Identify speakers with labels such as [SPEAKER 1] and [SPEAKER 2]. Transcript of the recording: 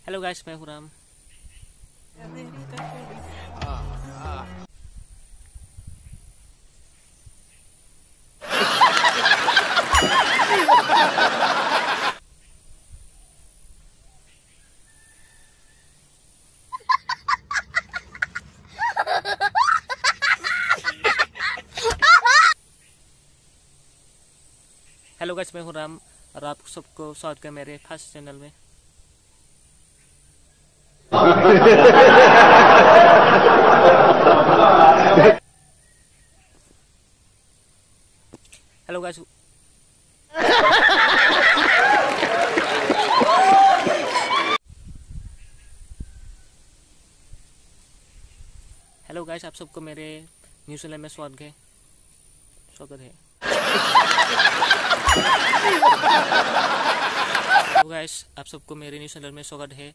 [SPEAKER 1] Hello guys, मैं हूं Ram. Hello guys, मैं हूं राम और आप सबको स्वागत है मेरे फर्स्ट चैनल में। Hello guys. हेलो गाइस, आप सबको मेरे न्यू चैनल में स्वागत है। हेलो गाइस, आप सबको मेरे न्यू चैनल में स्वागत है।